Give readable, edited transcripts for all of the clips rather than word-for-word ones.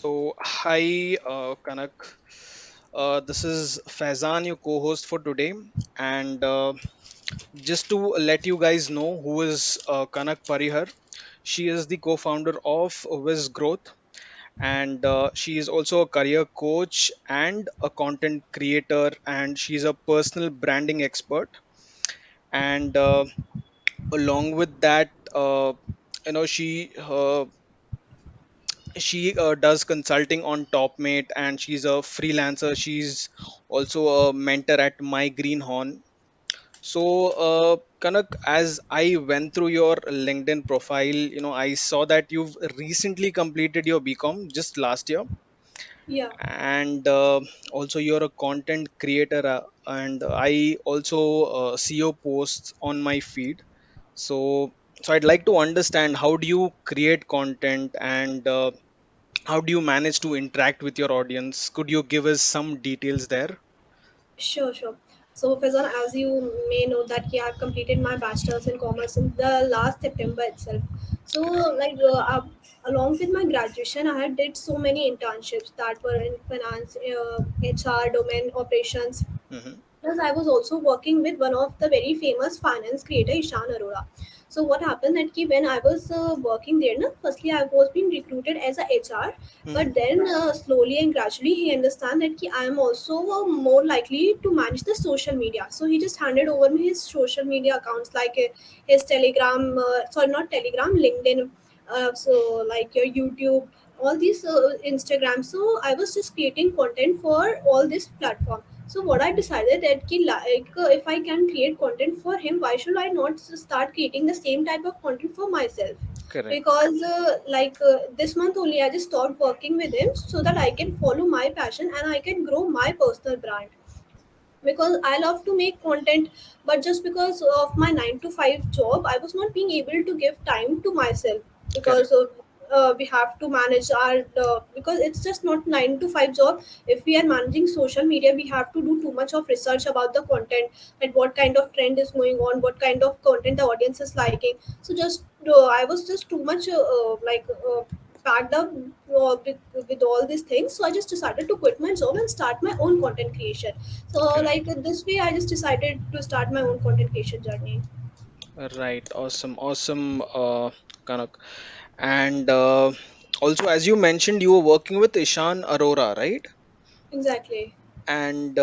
Hi, Kanak. This is Faizan, your co-host for today, and just to let you guys know who is Kanak Parihar. She is the co-founder of Whizz Growth, and she is also a career coach and a content creator, and she's a personal branding expert. And along with that, she does consulting on Topmate, and she's a freelancer. She's also a mentor at My Greenhorn. So Kanak, as I went through your LinkedIn profile, I saw that you've recently completed your BCom just last year, Yeah, and also you're a content creator, and I also see your posts on my feed. So I'd like to understand, how do you create content, and how do you manage to interact with your audience? Could you give us some details there? sure. So, Faizan, as you may know, that I've completed my bachelor's in commerce in the last September itself. So, along with my graduation, I had did so many internships that were in finance, HR, domain operations, Hmm. because I was also working with one of the very famous finance creator, Ishan Arora. So what happened that when I was working there, na, firstly I was being recruited as a HR, Hmm. but then slowly and gradually he understand that I am also more likely to manage the social media. So he just handed over me his social media accounts like his Telegram, sorry not Telegram, LinkedIn, so like your YouTube, all these Instagram. So I was just creating content for all this platform. So what I decided that if I can create content for him, why should I not start creating the same type of content for myself? Correct. Because this month only I just stopped working with him so that I can follow my passion and I can grow my personal brand, because I love to make content, but just because of my 9 to 5 job, I was not being able to give time to myself, Correct. because we have to manage our because it's just not 9 to 5 job. If we are managing social media, we have to do too much of research about the content and what kind of trend is going on, what kind of content the audience is liking. So just I was just too much packed up with all these things. So I just decided to quit my job and start my own content creation. So Okay. like this way, I just decided to start my own content creation journey. Right. Awesome. Awesome, Kanak. And also, as you mentioned, you were working with Ishan Arora, right? Exactly. And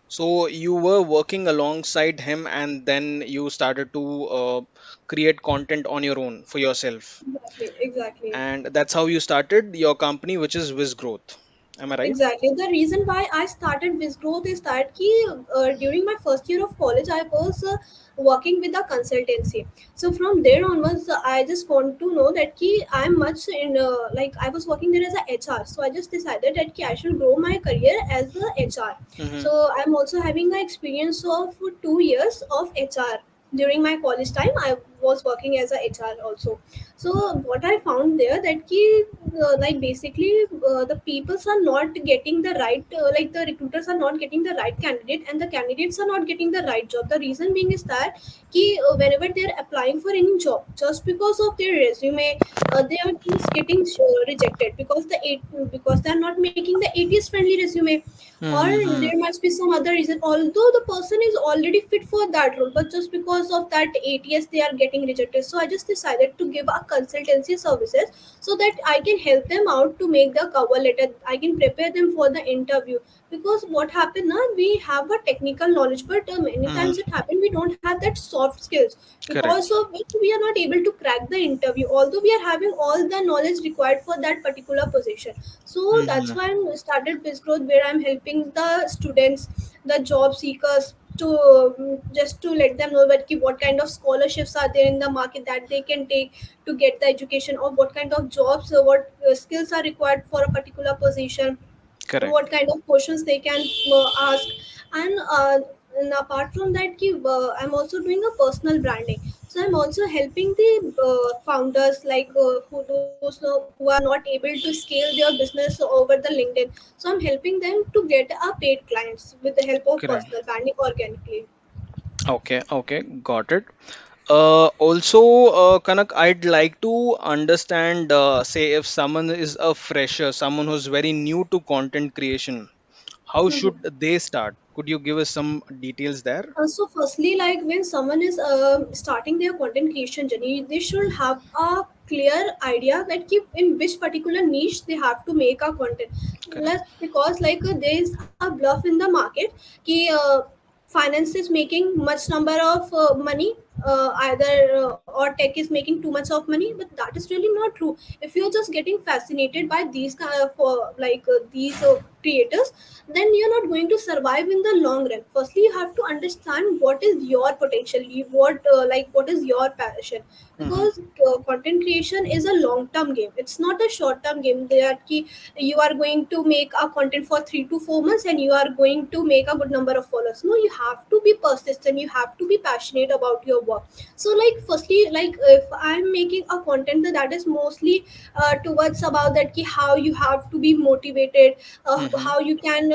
so you were working alongside him, and then you started to create content on your own for yourself. Exactly. And that's how you started your company, which is Whizz Growth. Am I right? Exactly. The reason why I started Whizz Growth is that during my first year of college, I was working with a consultancy. So from there onwards, I just want to know that I'm much in like I was working there as a HR. So I just decided that I should grow my career as a HR. Mm-hmm. So I'm also having an experience of 2 years of HR. During my college time, I was working as a HR also. So what I found there that like basically the peoples are not getting the right like the recruiters are not getting the right candidate, and the candidates are not getting the right job. The reason being is that whenever they're applying for any job, just because of their resume, they are just getting rejected because because they're not making the ATS friendly resume, or Mm-hmm. there must be some other reason, although the person is already fit for that role, but just because of that ATS they are getting rejected. So I just decided to give a consultancy services so that I can help them out to make the cover letter, I can prepare them for the interview. Because what happened now, we have a technical knowledge, but many Mm-hmm. times it happened we don't have that soft skills, because Correct. of which we are not able to crack the interview, although we are having all the knowledge required for that particular position. So Mm-hmm. that's why I started Biz Growth, where I'm helping the students, the job seekers, to just to let them know that what kind of scholarships are there in the market that they can take to get the education, or what kind of jobs, what skills are required for a particular position, Correct. what kind of questions they can ask. And apart from that, I'm also doing a personal branding. So I'm also helping the founders, like who are not able to scale their business over the LinkedIn. So I'm helping them to get a paid clients with the help of Correct. personal branding organically. Okay. Okay. Got it. Also, Kanak, I'd like to understand, say, if someone is a fresher, someone who's very new to content creation, how should they start? Could you give us some details there? So firstly, like when someone is starting their content creation journey, they should have a clear idea that keep in which particular niche they have to make a content. Correct. Let's because like there is a bluff in the market कि finance is making much number of money, either or tech is making too much of money, but that is really not true. If you're just getting fascinated by these kind of these creators, then you're not going to survive in the long run. Firstly, you have to understand what is your potential, what is your passion, Mm-hmm. because content creation is a long term game. It's not a short term game that ki you are going to make a content for 3 to 4 months and you are going to make a good number of followers. No, you have to be persistent, you have to be passionate about your work. So like firstly, like if I'm making a content that is mostly towards about that ki how you have to be motivated, Mm-hmm. how you can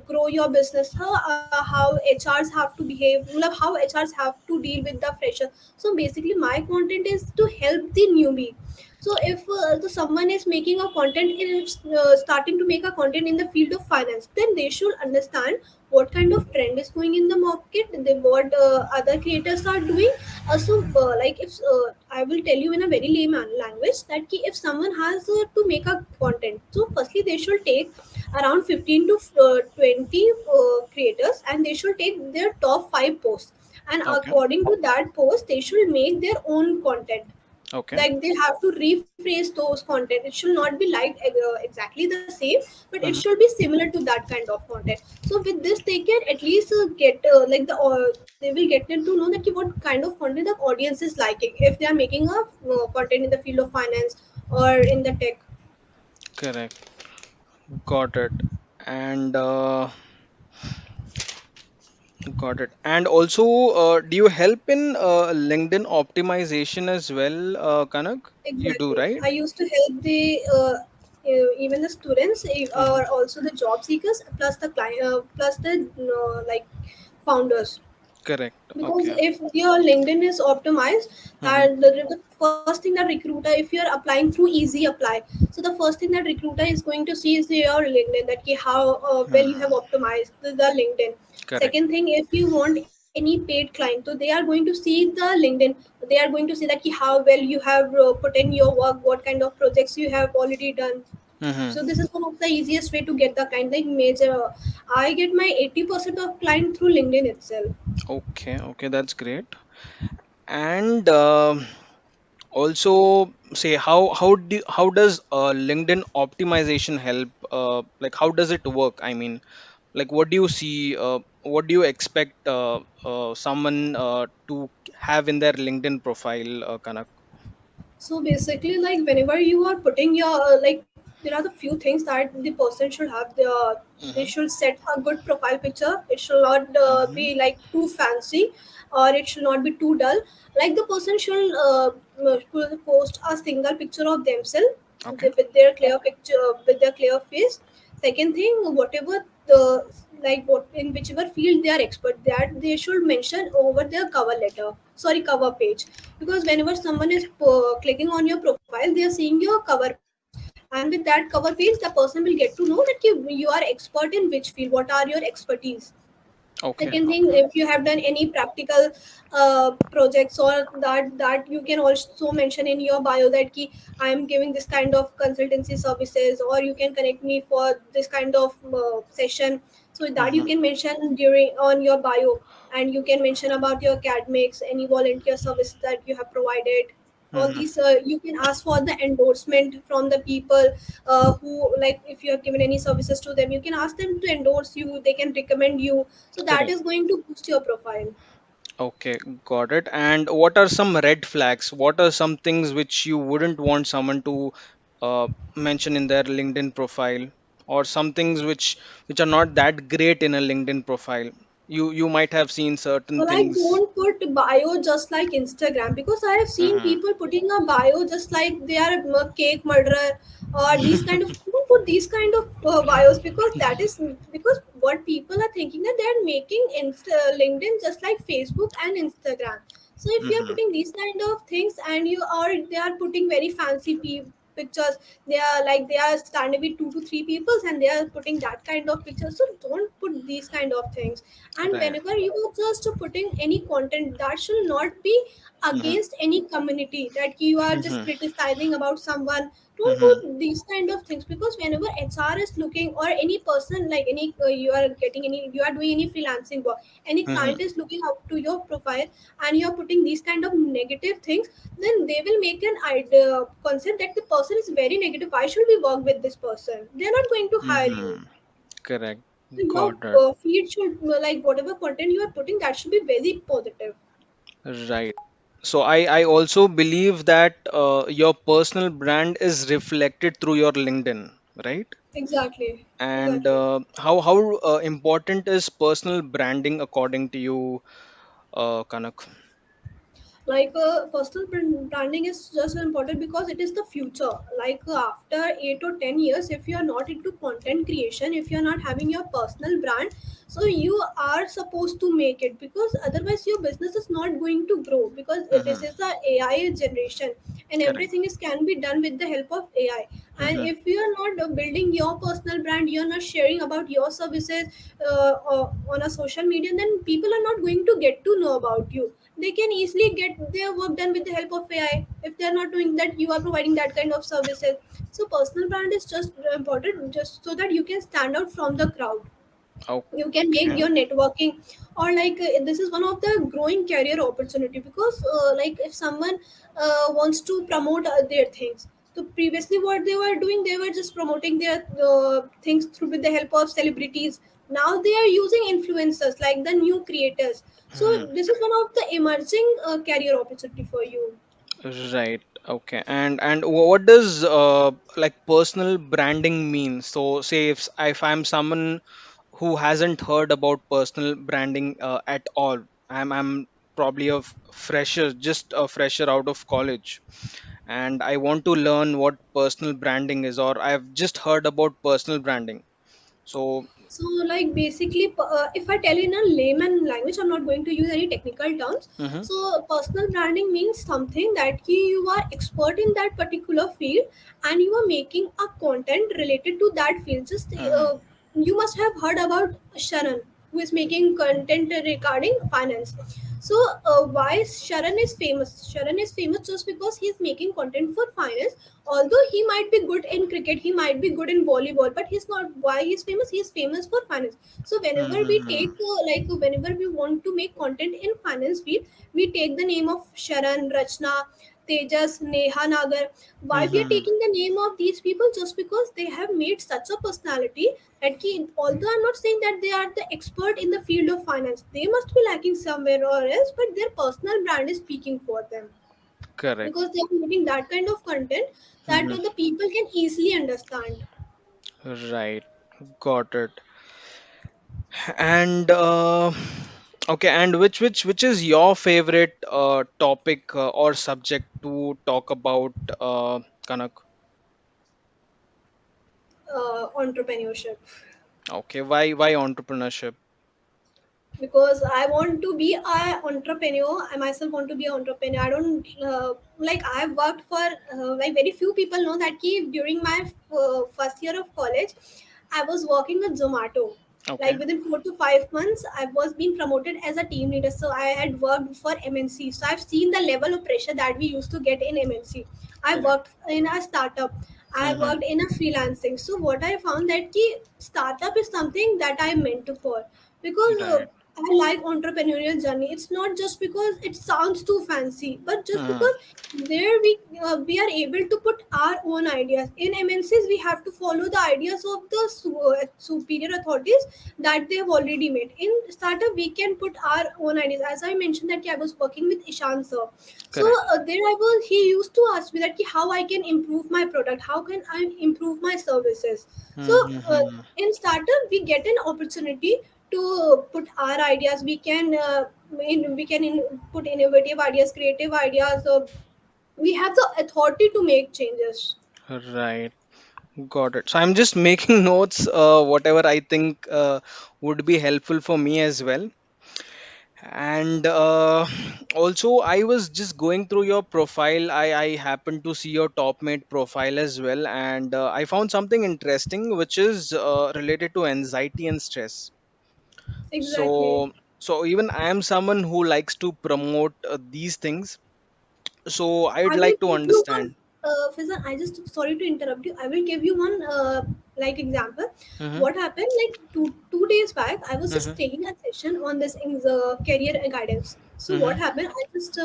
grow your business, how HRs have to behave, matlab how HRs have to deal with the fresher. So basically my content is to help the newbie. So if someone is making a content starting to make a content in the field of finance, then they should understand what kind of trend is going in the market, what other creators are doing. Like if I will tell you in a very layman language that ki if someone has to make a content, so firstly they should take around 15 to 20 creators, and they should take their top 5 posts, and Okay. according to that post they should make their own content. Okay. Like they have to rephrase those content. It should not be like exactly the same, but it Mm-hmm. should be similar to that kind of content. So with this they can at least get they will get them to know that ki what kind of content the audience is liking if they are making a content in the field of finance or in the tech. Correct. Got it. And got it. And also, do you help in LinkedIn optimization as well, Kanak? You do, Exactly. right? I used to help the even the students Mm-hmm. or also the job seekers plus the client plus the like founders. Correct. Because Okay. if your LinkedIn is optimized, Mm-hmm. that the first thing that recruiter, if you're applying through easy apply, so the first thing that recruiter is going to see is your LinkedIn, that ki how well you have Mm-hmm. optimized the LinkedIn. Correct. Second thing, if you want any paid client, so they are going to see the LinkedIn. They are going to see that ki how well you have put in your work, what kind of projects you have already done. Mm-hmm. So this is one of the easiest way to get the client. Like major, I get my 80% of client through LinkedIn itself. Okay. Okay. That's great. And also, say how does LinkedIn optimization help? Like how does it work? I mean, like what do you see? What do you expect someone to have in their LinkedIn profile, Kanak? So basically, like whenever you are putting your like, there are the few things that the person should have. They Mm-hmm. should set a good profile picture. It should not Mm-hmm. be like too fancy, or it should not be too dull. Like the person should post a single picture of themselves Okay. with their clear picture, with their clear face. Second thing, whatever the like what in whichever field they are expert, that they should mention over their cover letter, sorry, cover page. Because whenever someone is clicking on your profile, they are seeing your cover page, and with that cover page the person will get to know that you are expert in which field, what are your expertise. Okay. Second thing, Okay. if you have done any practical projects, or that you can also mention in your bio that ki I am giving this kind of consultancy services, or you can connect me for this kind of session. So that you Mm-hmm. can mention during on your bio, and you can mention about your academics, any volunteer service that you have provided. All Mm-hmm. these you can ask for the endorsement from the people who, like if you have given any services to them, you can ask them to endorse you, they can recommend you. So that Correct. is going to boost your profile. Okay, got it. And what are some red flags? What are some things which you wouldn't want someone to mention in their LinkedIn profile, or some things which are not that great in a LinkedIn profile? You might have seen certain Well, I things. don't put bio just like Instagram, because I have seen Hmm. people putting a bio just like they are a cake murderer or these kind of. Don't put these kind of bios, because that is because what people are thinking that they are making LinkedIn just like Facebook and Instagram. So if you are Mm-hmm. putting these kind of things, and you are they are putting very fancy pictures, they are like they are standing with 2 to 3 people and they are putting that kind of pictures. So don't put these kind of things. And Right. whenever you are just putting any content, that should not be Mm-hmm. against any community, that you are just Mm-hmm. criticizing about someone. Don't Mm-hmm. put these kind of things, because whenever HR is looking, or any person, like any you are getting any, you are doing any freelancing work, any Mm-hmm. client is looking up to your profile, and you are putting these kind of negative things, then they will make an idea concept that the person is very negative, why should we work with this person, they're not going to hire you. Mm-hmm. Correct. So your Got it. feed should, like whatever content you are putting, that should be very positive. Right. So I also believe that your personal brand is reflected through your LinkedIn, right? Exactly. And Exactly. how important is personal branding according to you, Kanak? Like personal branding is just important because it is the future. Like after 8 or 10 years, if you are not into content creation, if you are not having your personal brand, so you are supposed to make it, because otherwise your business is not going to grow, because this Mm-hmm. is the AI generation, and Correct. everything is can be done with the help of AI. And Mm-hmm. if you are not building your personal brand, you are not sharing about your services on a social media, then people are not going to get to know about you. They can easily get their work done with the help of AI if they're not doing that. You are providing that kind of services. So personal brand is just important, just so that you can stand out from the crowd. You can make Okay. your networking, or like this is one of the growing career opportunity, because like if someone wants to promote their things, so previously what they were doing, they were just promoting their things through with the help of celebrities. Now they are using influencers, like the new creators. So Hmm. this is one of the emerging career opportunity for you. Right. Okay. And what does like personal branding mean? So say if I'm someone who hasn't heard about personal branding at all, I'm probably a fresher, just a fresher out of college, and I want to learn what personal branding is, or I've just heard about personal branding. So. So, like basically, if I tell in a layman language, I'm not going to use any technical terms. Mm-hmm. So, personal branding means something that you are expert in that particular field, and you are making a content related to that field. Just Mm-hmm. you must have heard about Sharan, who is making content regarding finance. So, why Sharan is famous? Sharan is famous just because he is making content for finance. Although he might be good in cricket, he might be good in volleyball, but he's not. Why he's famous? He's famous for finance. So whenever we Mm-hmm. take whenever we want to make content in finance field, we take the name of Sharan, Rachna, Tejas, Neha, Nagar. Why we are Mm-hmm. taking the name of these people? Just because they have made such a personality that although I'm not saying that they are the expert in the field of finance, they must be lacking somewhere or else, but their personal brand is speaking for them, Correct. because they are making that kind of content that Mm-hmm. the people can easily understand. Right. Got it. And okay, and which is your favorite topic or subject to talk about, Kanak? Entrepreneurship, Okay, why entrepreneurship? because I want to be a entrepreneur. I myself want to be an entrepreneur. I don't like. I've worked for like very few people know that during my first year of college, I was working with Zomato. Okay. Like within 4 to 5 months, I was being promoted as a team leader. So I had worked for MNC. So I've seen the level of pressure that we used to get in MNC. I Correct. worked in a startup. I Mm-hmm. worked in a freelancing. So what I found that startup is something that I'm meant to for, because Right. I like entrepreneurial journey. It's not just because it sounds too fancy, but just Mm-hmm. because there we are able to put our own ideas. In MNCs, we have to follow the ideas of the superior authorities that they have already made. In startup, we can put our own ideas. As I mentioned that I was working with Ishan sir, so Correct. there I was. He used to ask me that how I can improve my product, how can I improve my services. So Mm-hmm. in startup, we get an opportunity to put our ideas. We can put innovative ideas, creative ideas. So we have the authority to make changes. Right. Got it. So I'm just making notes, whatever I think would be helpful for me as well. And also, I was just going through your profile. I happened to see your top mate profile as well, and I found something interesting, which is related to anxiety and stress. Exactly. So even I am someone who likes to promote these things. So I'd I will like to give you one, understand. Faizan, I just sorry to interrupt you. I will give you one like example. Mm-hmm. What happened like two days back? I was Mm-hmm. just taking a session on this career guidance. So what Mm-hmm. happened? I just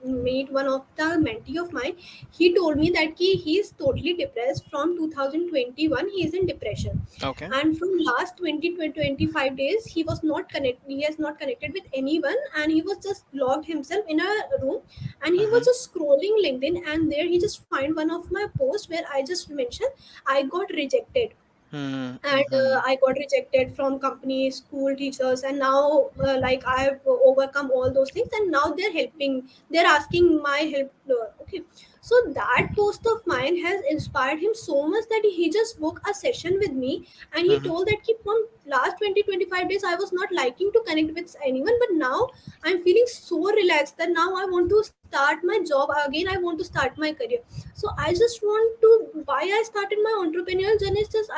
made one of the mentee of mine. He told me that he is totally depressed from 2021. He is in depression, Okay. and from last 20 to 25 days he was not connect. He has not connected with anyone, and he was just locked himself in a room, and he Mm-hmm. was just scrolling LinkedIn, and there he just find one of my posts where I just mentioned I got rejected, and Mm-hmm. I got rejected from companies, school teachers, and now like I have overcome all those things, and now they're asking my help. Okay, so that post of mine has inspired him so much that he just booked a session with me, and he Mm-hmm. told that from last 20-25 days I was not liking to connect with anyone, but now I'm feeling so relaxed that now I want to start my job again. I want to start my career. So I just want to, why I started my entrepreneurial journey is just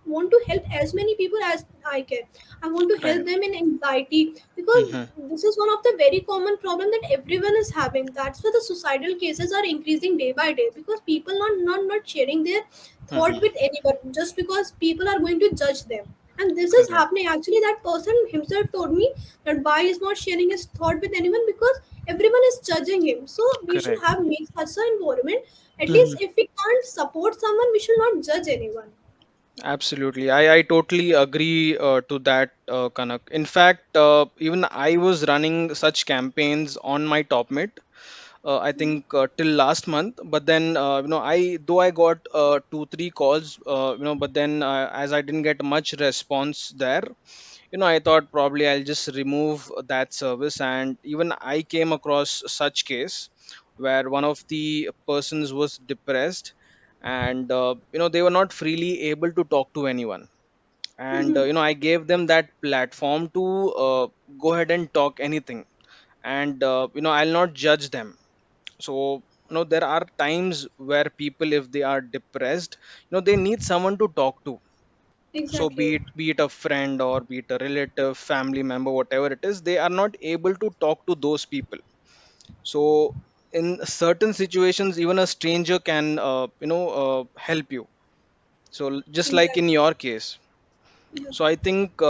want to help as many people as I can. I want to Right. help them in anxiety, because Mm-hmm. this is one of the very common problem that everyone is having. That's why the suicidal cases are increasing day by day, because people are not sharing their thought Mm-hmm. with anyone just because people are going to judge them. And this is Correct. happening. Actually, that person himself told me that why he's not sharing his thought with anyone, because everyone is judging him. So we should Correct. have make such an environment. At Mm-hmm. least if we can't support someone, we should not judge anyone. Absolutely. I totally agree to that, Kanak. In fact, even I was running such campaigns on my top mate. I think till last month, but then I though I got 2 3 calls, but then as I didn't get much response there, I thought probably I'll just remove that service. And even I came across such case where one of the persons was depressed, and they were not freely able to talk to anyone. And Mhm. I gave them that platform to go ahead and talk anything. And I'll not judge them. So there are times where people, if they are depressed, they need someone to talk to. So Exactly. be it a friend or be it a relative, family member, whatever it is, they are not able to talk to those people. So in certain situations, even a stranger can help you. So just like in Exactly. your case. Yeah. So I think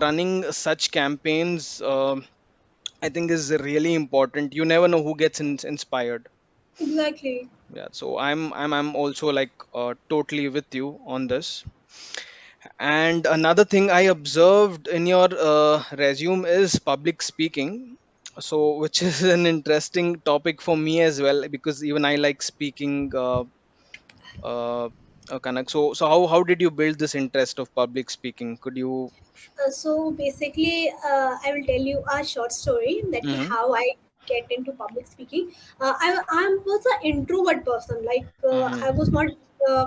running such campaigns, I think is really important. You never know who gets inspired. Exactly. Yeah, so I'm also like totally with you on this. And another thing I observed in your resume is public speaking. So, which is an interesting topic for me as well, because even I like speaking. Uh, Kanak. So how did you build this interest of public speaking? Could you? So basically, I will tell you a short story that Mm-hmm. how I get into public speaking. I was an introvert person. Like Mm-hmm. I was not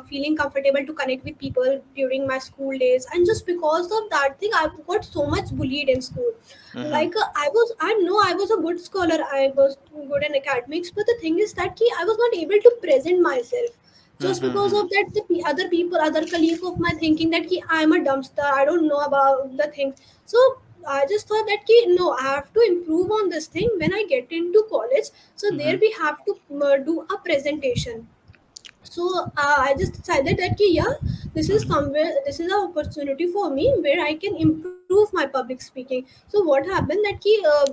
feeling comfortable to connect with people during my school days, and just because of that thing, I got so much bullied in school. Mm-hmm. Like I know I was a good scholar. I was good in academics, but the thing is that I was not able to present myself just because Mm-hmm. of that. Other people, other colleague of my thinking that I'm a dumpster, I don't know about the things. So I just thought that no, I have to improve on this thing when I get into college. So Mm-hmm. there we have to do a presentation. So I just decided that yeah, this is Mm-hmm. somewhere, this is an opportunity for me where I can improve my public speaking. So what happened that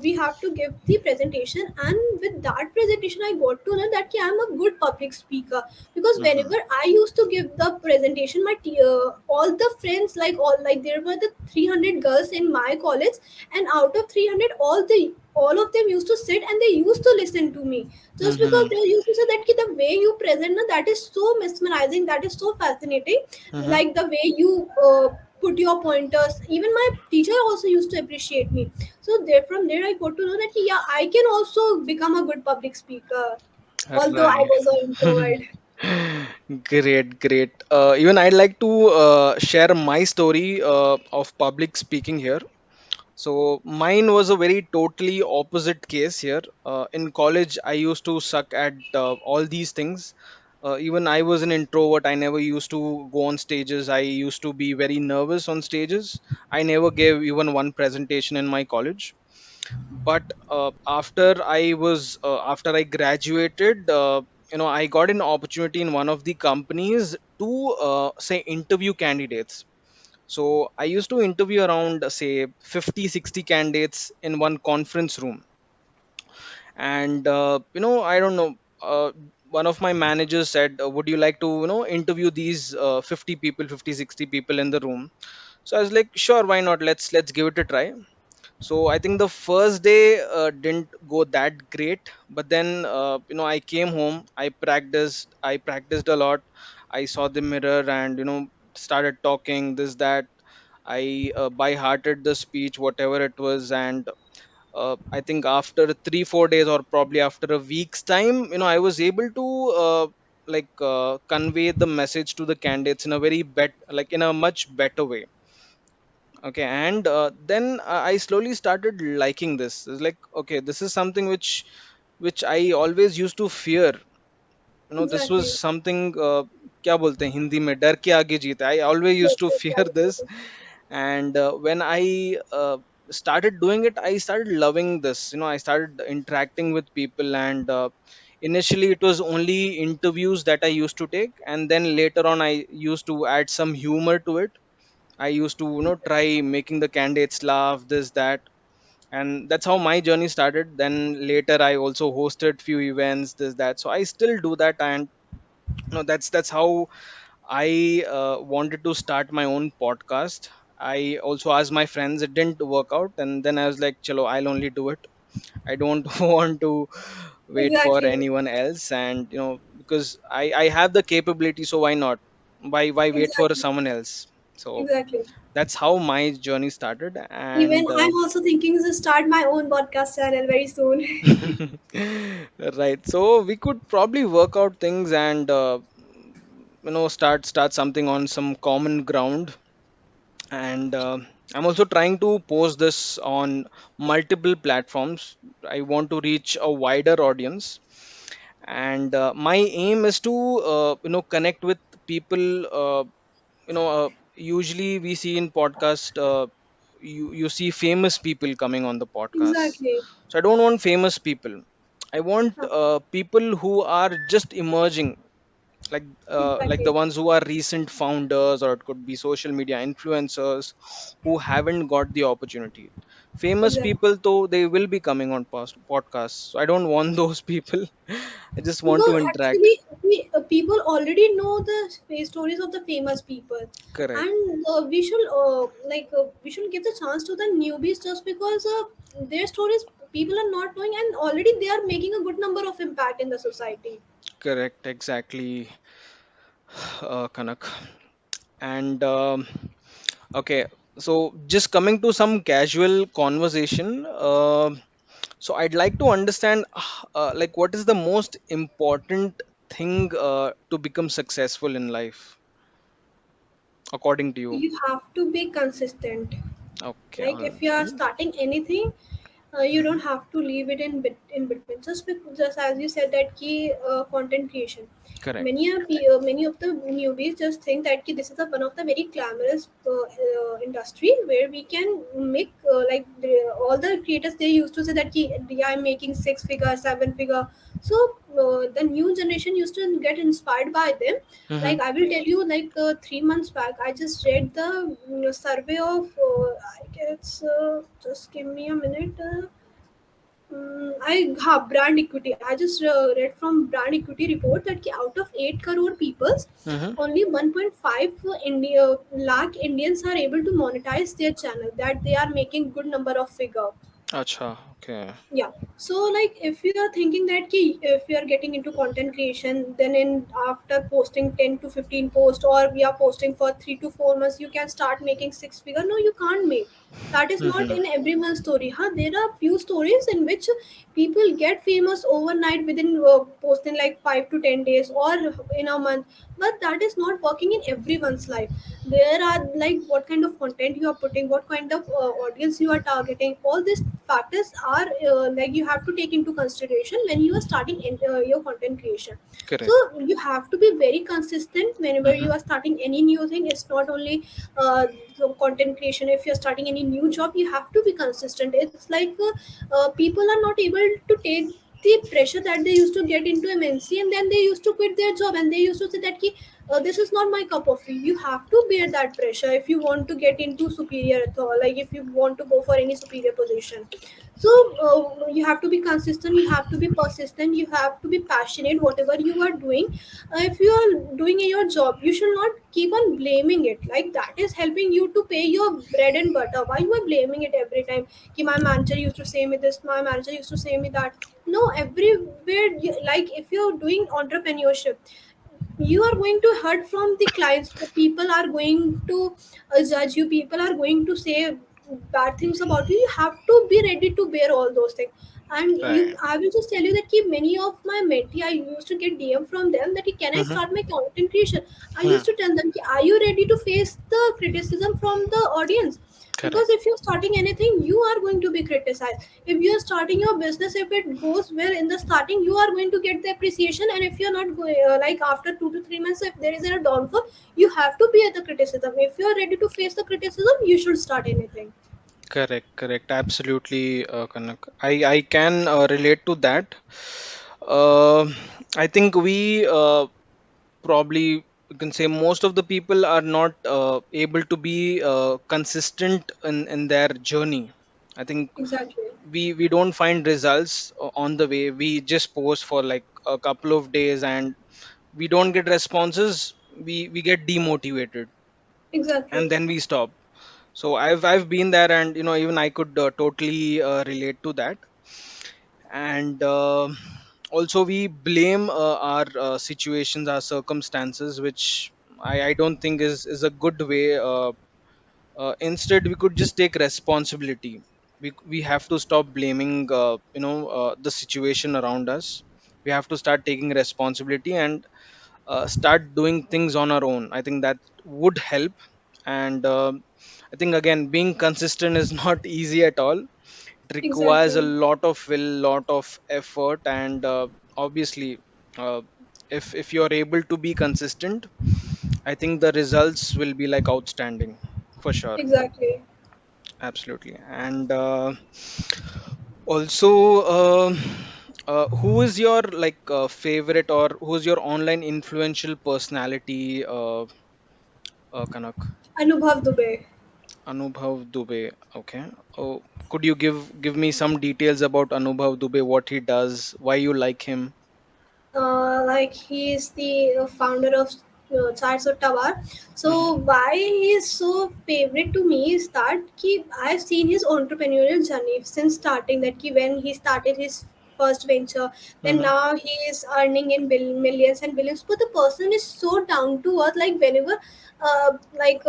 we have to give the presentation, and with that presentation I got to know that I'm a good public speaker, because Mm-hmm. whenever I used to give the presentation, all the friends, like all, like there were the 300 girls in my college, and out of 300, all of them used to sit and they used to listen to me, just because Mm-hmm. they used to say that the way you present, na, that is so mesmerizing, that is so fascinating, Mm-hmm. like the way you put your pointers. Even my teacher also used to appreciate me. So there, from there I got to know that yeah, I can also become a good public speaker, although I Right. was an introvert. Great, great. Even I'd like to share my story of public speaking here. So mine was a very totally opposite case here. In college, I used to suck at all these things. Even I was an introvert. I never used to go on stages. I used to be very nervous on stages. I never gave even one presentation in my college. But after I graduated, I got an opportunity in one of the companies to say interview candidates. So I used to interview around, say, 50, 60 candidates in one conference room. And, I don't know, one of my managers said, would you like to, interview these 50 people, 50, 60 people in the room? So I was like, sure, why not? Let's give it a try. So I think the first day didn't go that great, but then, I came home, I practiced a lot. I saw the mirror and, started talking this, that. I by hearted the speech, whatever it was. And I think after 3 4 days, or probably after a week's time, I was able to convey the message to the candidates in a in a much better way. Okay. And then I slowly started liking this. It's like, okay, this is something which I always used to fear. This was Exactly. something, क्या बोलते हैं हिंदी में, डर के आगे जीत. I always Yes, used to yes, fear right. this. And when I started doing it, I started loving this. I started interacting with people. And initially it was only interviews that I used to take, and then later on I used to add some humor to it. I used to, try making the candidates laugh, this, that. And that's how my journey started. Then later I also hosted few events, this, that. So I still do that. And that's how I wanted to start my own podcast. I also asked my friends. It didn't work out, and then I was like, "Chalo, I'll only do it. I don't want to wait for Exactly. anyone else." And because I have the capability, so why not? Why wait for Exactly. someone else? So Exactly. that's how my journey started. Even And I'm also thinking to start my own podcast channel very soon. right. So we could probably work out things and start something on some common ground. And I'm also trying to post this on multiple platforms. I want to reach a wider audience. And my aim is to connect with people. Usually we see in podcast, you see famous people coming on the podcast. Exactly. So I don't want famous people. I want Huh. people who are just emerging, like the Exactly. ones who are recent founders, or it could be social media influencers who haven't got the opportunity. Famous Exactly. people, though, they will be coming on podcasts. So I don't want those people. I just want to Because interact. actually, people already know the face stories of the famous people, Correct. and we should give the chance to the newbies just because their stories people are not knowing, and already they are making a good number of impact in the society. Correct, exactly, Kanak. And okay, so just coming to some casual conversation. So I'd like to understand, like, what is the most important thing to become successful in life, according to you? You have to be consistent. Okay, Like all if you are right. starting anything, you don't Mhm. have to leave it in between. Just as you said that key content creation. Correct. Many of the newbies just think that ki this is one of the very glamorous industry where we can make all the creators they used to say that ki, yeah, I'm making six figure, seven figure. So the new generation used to get inspired by them. Mm-hmm. Like I will tell you, 3 months back, I just read the survey of I guess just give me a minute. Brand equity. I just read from brand equity report that ki out of 8 crore people, Mm-hmm. only 1.5 lakh Indians are able to monetize their channel. That they are making good number of figure. Acha. Okay. Yeah. So like if you are thinking that if you are getting into content creation, then in after posting 10 to 15 posts, or we are posting for 3 to 4 months, you can start making six figure. No, you can't make. That is not Mm-hmm. in everyone's story. Huh? There are few stories in which people get famous overnight within posting like 5 to 10 days or in a month, but that is not working in everyone's life. There are like what kind of content you are putting, what kind of audience you are targeting. All these factors are like you have to take into consideration when you are starting your content creation. So Correct. you have to be very consistent whenever Mm-hmm. you are starting any new thing. It's not only so content creation. If you're starting any new job, you have to be consistent. It's like people are not able to take the pressure that they used to get into MNC, and then they used to quit their job, and they used to say that ki, this is not my cup of tea. You have to bear that pressure if you want to get into superior like if you want to go for any superior position. So you have to be consistent, you have to be persistent, you have to be passionate whatever you are doing. If you are doing your job, you should not keep on blaming it. Like that is helping you to pay your bread and butter. Why you are blaming it every time? Ki, my manager used to say me this, my manager used to say me that. No, everywhere like if you're doing entrepreneurship, you are going to hurt from the clients. The people are going to judge you, people are going to say bad things about you. You have to be ready to bear all those things. And you, Right. I will just tell you that ki, many of my mentee, I used to get DM from them that can I Mm-hmm. start my content creation. I Hmm. used to tell them ki, are you ready to face the criticism from the audience? Because Correct. if you're starting anything, you are going to be criticized. If you're starting your business, if it goes well in the starting, you are going to get the appreciation. And if you're not going like after 2 to 3 months, if there is a downfall, you have to be at the criticism. If you're ready to face the criticism, you should start anything. Correct. Correct. Absolutely, Kanak. I can relate to that. Uh, I think we probably, you can say, most of the people are not able to be consistent in their journey. I think Exactly. we don't find results on the way. We just post for like a couple of days and we don't get responses. We get demotivated and Exactly. then we stop. So I've been there, and even I could totally relate to that. And also we blame our situations, our circumstances, which I don't think is a good way. Instead, we could just take responsibility. We have to stop blaming the situation around us. We have to start taking responsibility and start doing things on our own. I think that would help. And I think, again, being consistent is not easy at all. It requires a Exactly. lot of will, lot of effort, and obviously, uh, if you're able to be consistent, I think the results will be like outstanding, for sure. Exactly. Absolutely. And also, who is your like favorite, or who's your online influential personality, Kanak? Anubhav Dubey. Anubhav Dubey. Okay. Oh, could you give me some details about Anubhav Dubey, what he does, why you like him? Like he is the founder of Charts of Tower. Hmm. So why he is so favorite to me is that I've seen his entrepreneurial journey since starting. That when he started his first venture, then Hmm. now he is earning in millions and billions. But the person is so down to earth. Like whenever, like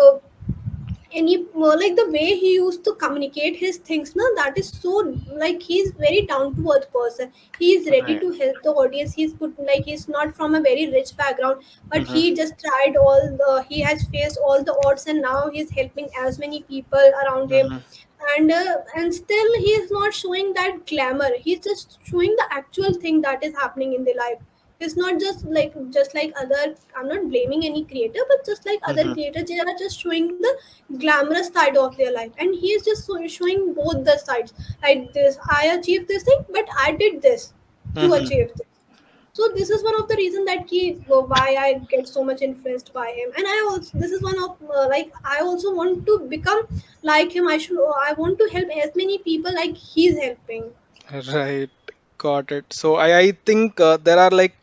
any like the way he used to communicate his things now, that is so like he's very down to earth person. He is ready Right. to help the audience. He's put like he's not from a very rich background, but Hmm. he just tried all the he has faced all the odds, and now he's helping as many people around him. Hmm. And still he is not showing that glamour. He's just showing the actual thing that is happening in the life. It's not just like other. I'm not blaming any creator, but just like other Hmm. creators, they are just showing the glamorous side of their life, and he is just showing both the sides. Like this, I achieved this thing, but I did this to Hmm. achieve this. So this is one of the reason that why I get so much influenced by him. And I also, this is one of like I also want to become like him. I want to help as many people like he's helping. Right. Got it. So I think there are like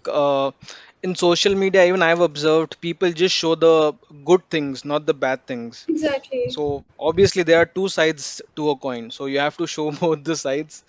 in social media, even I've observed people just show the good things, not the bad things. Exactly. So obviously there are two sides to a coin, so you have to show both the sides.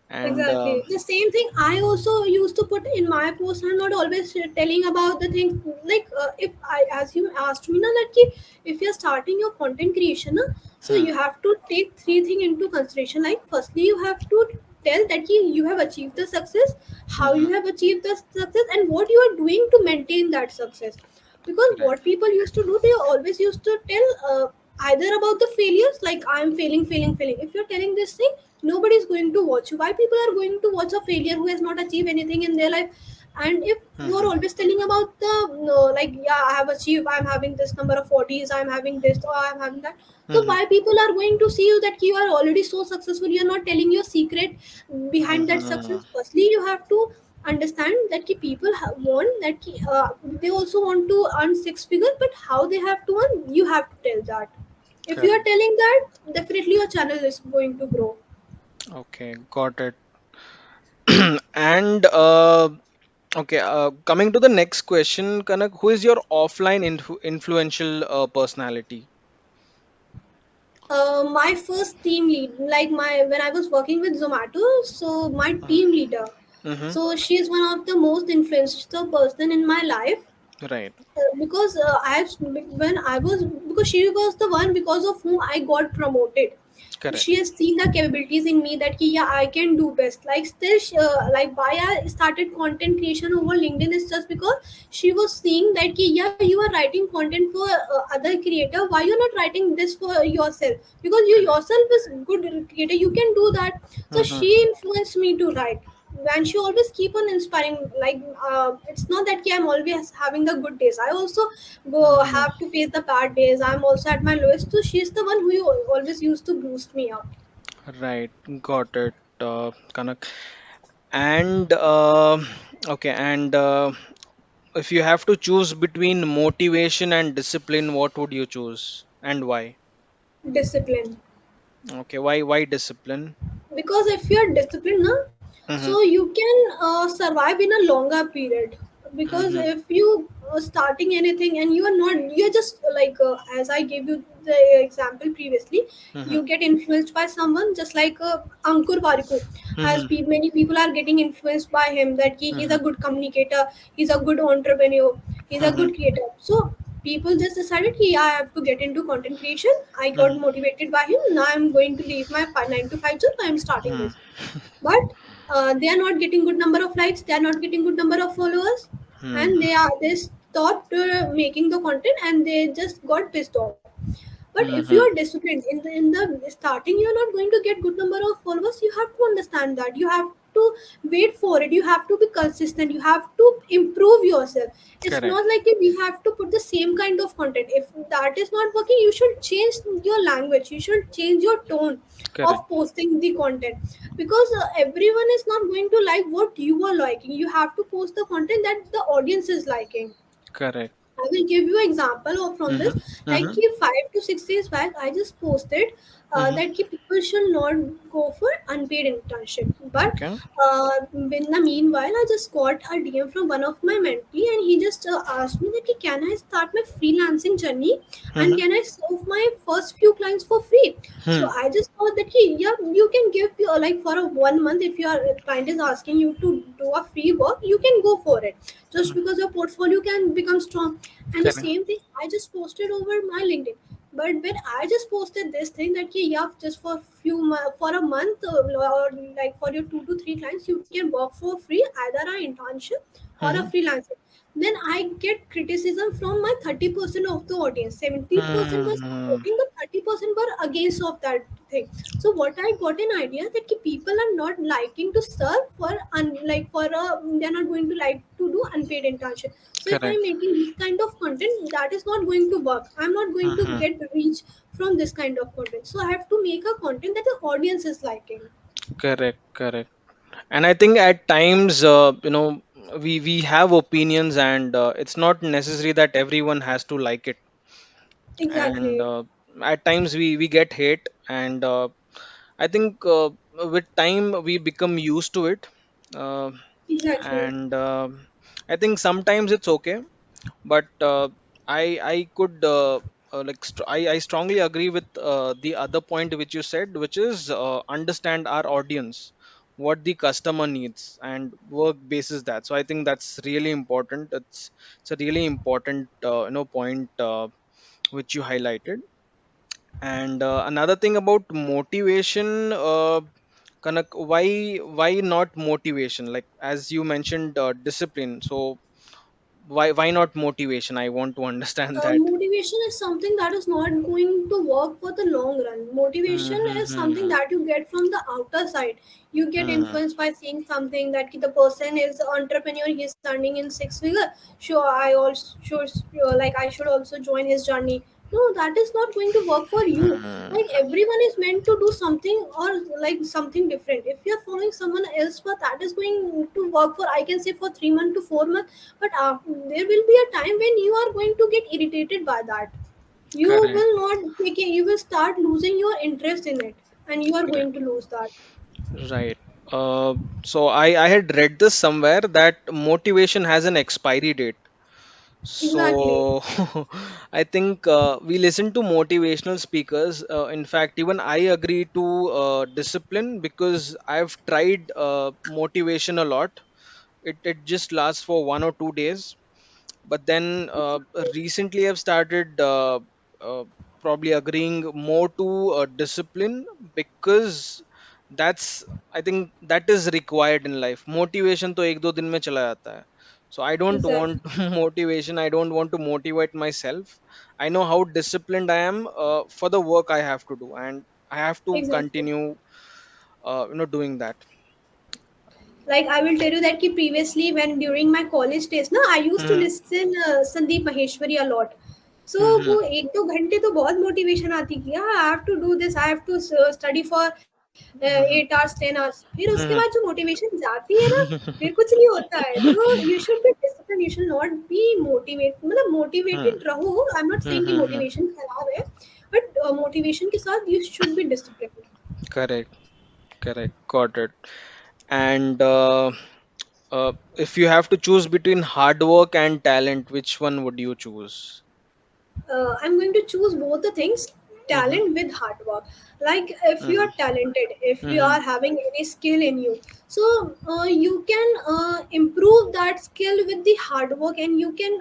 And Exactly. The same thing I also used to put in my post. I'm not always telling about the things like if I, as you asked me, na, that ki, if you're starting your content creation, na, so hmm, you have to take three things into consideration. Like, firstly, you have to tell that ki, you have achieved the success, how hmm, you have achieved the success, and what you are doing to maintain that success. Because correct. what people used to do, they always used to tell either about the failures, like I'm failing, failing, failing. If you're telling this thing, nobody is going to watch you. Why people are going to watch a failure who has not achieved anything in their life? And if you're Hmm, always telling about the no, like, yeah, I have achieved, I'm having this number of 40s, I'm having this, or I'm having that, hmm, so hmm, why people are going to see you that you are already so successful? You're not telling your secret hmm, behind that hmm, success. Firstly, you have to understand that ki people want that ki, they also want to earn six figures, but how they have to earn, you have to tell that. If you are correct. telling that, definitely your channel is going to grow. Okay, got it. And okay, coming to the next question, Kanak, who is your offline influential personality? My first team lead, like my when I was working with Zomato, so my team leader, Mm-hmm. so she is one of the most influential person in my life. Right. Because when I was, because she was the one because of whom I got promoted. Correct. She has seen the capabilities in me that ki, yeah, I can do best. Like still, like why I started content creation over LinkedIn is just because she was seeing that ki, yeah, you are writing content for other creator. Why you're not writing this for yourself? Because you Correct. yourself is good creator. You can do that. So Mm-hmm. she influenced me to write, and she always keep on inspiring. Like it's not that I'm always having the good days. I also go Mm-hmm. have to face the bad days. I'm also at my lowest, so she's the one who always used to boost me up. Right. Got it, Kanak. And okay, and if you have to choose between motivation and discipline, what would you choose and why? Discipline. Okay, why discipline? Because if you're disciplined na, Mm-hmm. so you can survive in a longer period. Because Mm-hmm. if you starting anything and you are not, you're just like as I gave you the example previously, Mm-hmm. you get influenced by someone, just like Ankur Warikoo, as Mm-hmm. many people are getting influenced by him, that he's Mm-hmm. a good communicator, he's a good entrepreneur, he's a Mm-hmm. good creator. So people just decided, yeah, I have to get into content creation. I got Mm-hmm. motivated by him. Now I'm going to leave my 9 to 5 job. I'm starting this. But they are not getting good number of likes. They are not getting good number of followers, Mm-hmm. and they stopped making the content, and they just got pissed off. But if you Mm-hmm. are disciplined in the starting, you're not going to get good number of followers. You have to understand that. You have to wait for it. You have to be consistent. You have to improve yourself. It's Correct. not like if we have to put the same kind of content. If that is not working, you should change your language. You should change your tone Correct. of posting the content, because everyone is not going to like what you are liking. You have to post the content that the audience is liking. Correct. I will give you example of from this. Mm-hmm. Like Mm-hmm. 5 to 6 days back, I just posted Mm-hmm. that people should not go for unpaid internship. But Okay. in the meanwhile, I just got a DM from one of my mentee, and he just asked me that, can I start my freelancing journey, and Mm-hmm. can I serve my first few clients for free? So Hmm. I just thought that, yeah, you can give your, like, for a 1 month, if your client is asking you to do a free work, you can go for it, just Hmm. because your portfolio can become strong. And the Correct. same thing I just posted over my LinkedIn. But when I just posted this thing that, yeah, just for for a month, or like for your 2 to 3 clients, you can work for free, either an internship or a Mm-hmm. freelancer. Then I get criticism from my 30% of the audience. 70% was Mm-hmm. supporting, but 30% were against of that thing. So what I got an idea that people are not liking to serve for like for a, they're not going to like to do unpaid internship. So if I'm Correct. making this kind of content, that is not going to work. I'm not going to Mm-hmm. get reach from this kind of content. So I have to make a content that the audience is liking. Correct. Correct. And I think at times, we have opinions, and it's not necessary that everyone has to like it. And Exactly. at times we get hate, and I think with time we become used to it. uh, Exactly. and I think sometimes it's okay, but I could I strongly agree with the other point which you said, which is understand our audience, what the customer needs, and work basis that. So I think that's really important. It's a really important point which you highlighted. And another thing about motivation, Kanak, why not motivation? Like as you mentioned, discipline. So why not motivation? I want to understand that. Motivation is something that is not going to work for the long run. Motivation is something Mm-hmm. that you get from the outer side. You get influenced by seeing something that the person is an entrepreneur, he is earning in six figure. Sure, I also should, like I should also join his journey. No, that is not going to work for you. Like everyone is meant to do something or like something different. If you are following someone else, but that is going to work for, I can say, for 3 months to 4 months, but there will be a time when you are going to get irritated by that. You Correct. will not take it, you will start losing your interest in it, and you are Correct. going to lose that. Right. Uh, so I had read this somewhere that motivation has an expiry date. Exactly. So I think we listen to motivational speakers. In fact, even I agree to discipline because I've tried motivation a lot. It just lasts for 1 or 2 days, but then recently I've started uh, probably agreeing more to discipline, because that's, I think that is required in life. Motivation to ek do din mein chala jata hai. So I don't Exactly. want motivation. I don't want to motivate myself. I know how disciplined I am for the work I have to do, and I have to Exactly. continue doing that. Like I will tell you that ki previously when during my college days na I used to Hmm. listen Sandeep Maheshwari a lot. So Hmm. वो एक दो घंटे तो बहुत motivation आती कि हाँ I have to do this I have to study for 8 hours 10 hours. फिर उसके Hmm. बाद जो मोटिवेशन जाती है ना, फिर कुछ नहीं होता है. तो you should be discipline, you should not be motivate, मतलब Hmm. मोटिवेटेड रहो. आई एम नॉट सेइंग कि Hmm. मोटिवेशन खराब है, बट मोटिवेशन के साथ you should be discipline. Correct. Correct. Got it. And if you have to choose between hard work and talent, which one would you choose? I'm going to choose both the things, Mm-hmm. talent with hard work. Like if you Mm-hmm. are talented, if you Mm-hmm. are having any skill in you, so you can improve that skill with the hard work, and you can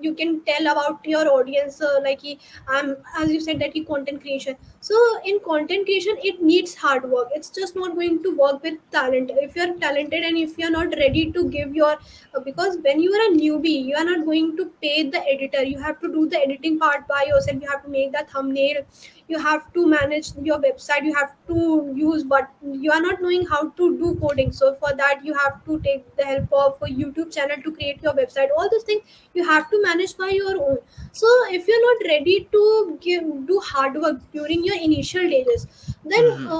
you can tell about your audience as you said that the content creation. So in content creation it needs hard work. It's just not going to work with talent. If you're talented and if you're not ready to give your because when you are a newbie you are not going to pay the editor, you have to do the editing part by yourself, you have to make the thumbnail, you have to manage your website, you have to use, but you are not knowing how to do coding, so for that you have to take the help of a YouTube channel to create your website. All those things you have to manage by your own. So if you're not ready to do hard work during your initial stages, then Mm-hmm.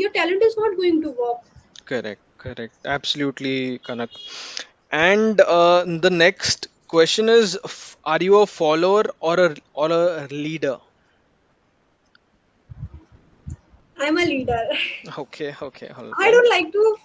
your talent is not going to work. Correct. Correct. Absolutely, Kanak. And the next question is: are you a follower or a leader? I'm a leader. Okay. Okay. All I right. don't like to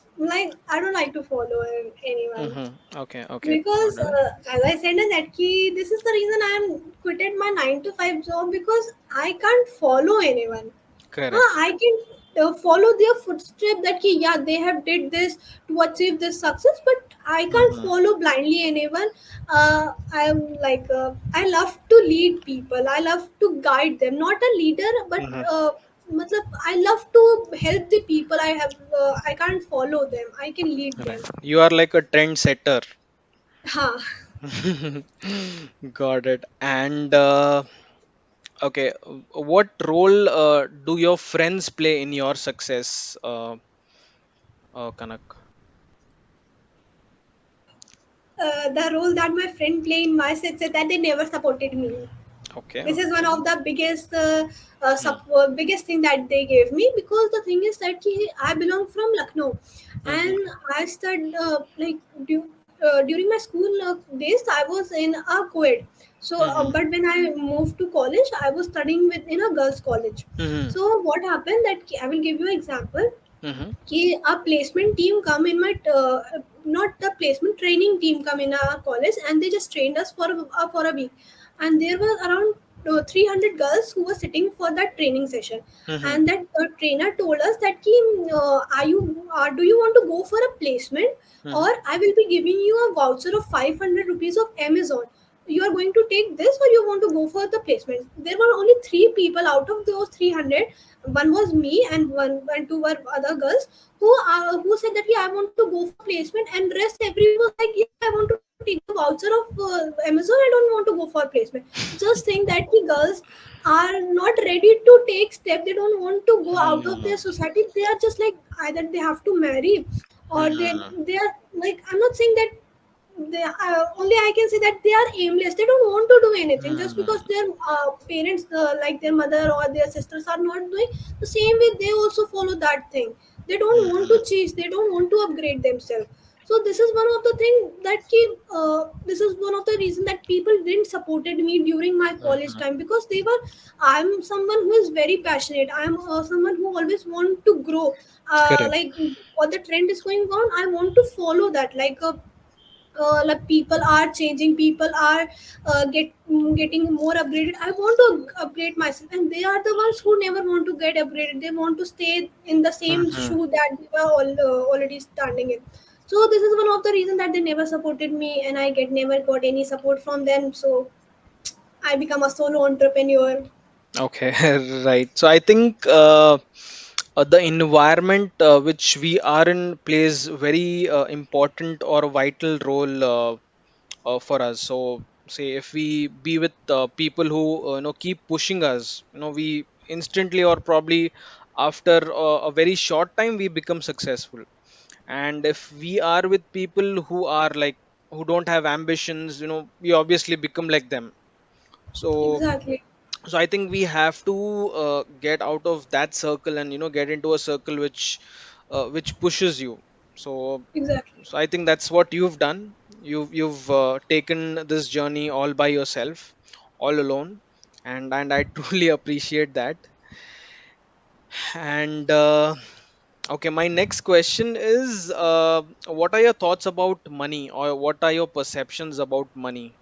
I don't like to follow anyone Mm-hmm. Okay. Okay. because Got it. as I said in that key, this is the reason I am quitted my 9 to 5 job because I can't follow anyone. Correct. I can follow their footsteps that ki, yeah they have did this to achieve this success, but I can't Mm-hmm. follow blindly anyone. I'm like I love to lead people. I love to guide them. Not a leader, but Mm-hmm. I love to help the people. I can't follow them. I can lead them. Right. You are like a trend setter. Ha. Got it. And okay, what role do your friends play in your success, Kanak? The role that my friend play in my success that they never supported me. Okay, This is one okay. of the biggest Hmm. biggest thing that they gave me because the thing is that I belong from Lucknow, Mm-hmm. and I studied during my school days I was in a co-ed. So Mm-hmm. but when I moved to college I was studying in a girls college. Mm-hmm. So what happened that I will give you an example Mm-hmm. कि a placement team come in my not the placement training team come in our college, and they just trained us for a week. And there were around 300 girls who were sitting for that training session. Mm-hmm. And that trainer told us that ki, do you want to go for a placement, or Mm-hmm. I will be giving you a voucher of 500 rupees of Amazon. You are going to take this, or you want to go for the placement? There were only three people out of those 300. One was me, and one and two were other girls who said that, yeah, I want to go for placement, and rest everyone was like, yeah, I want to take the voucher of Amazon. I don't want to go for placement. Just think that the girls are not ready to take step. They don't want to go out of Mm-hmm. their society. They are just like, either they have to marry, or Mm-hmm. they are like, I'm not saying that they only I can say that they are aimless. They don't want to do anything just because Mm-hmm. their parents, like their mother or their sisters, are not doing the same way. They also follow that thing. They don't want to change. They don't want to upgrade themselves. So this is one of the thing that this is one of the reason that people didn't supported me during my college Mm-hmm. time, because they were, I'm someone who is very passionate. I'm someone who always want to grow. Correct. Like what the trend is going on, I want to follow that. Like people are changing, people are getting more upgraded. I want to upgrade myself, and they are the ones who never want to get upgraded. They want to stay in the same Mm-hmm. shoe that they were already standing in. So this is one of the reasons that they never supported me, and I get never got any support from them. So I become a solo entrepreneur. Okay, right. So I think the environment which we are in plays very important or vital role for us. So say if we be with people who keep pushing us, we instantly or probably after a very short time we become successful. And if we are with people who are like who don't have ambitions, we obviously become like them. So Exactly, I think we have to get out of that circle and get into a circle which pushes you. So exactly, I think that's what you've done. You've taken this journey all by yourself, all alone, and I truly appreciate that. And okay, my next question is, what are your thoughts about money, or what are your perceptions about money?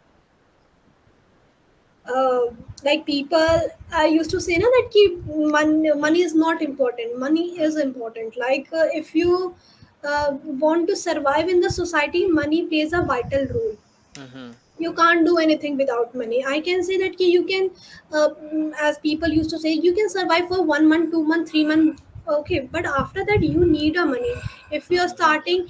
uh, like people I used to say na, that money is not important. Money is important. Like if you want to survive in the society, money plays a vital role. Mm-hmm. You can't do anything without money. I can say that you can, as people used to say, you can survive for 1 month, 2 month, 3 month. Okay, but after that you need a money. If you are starting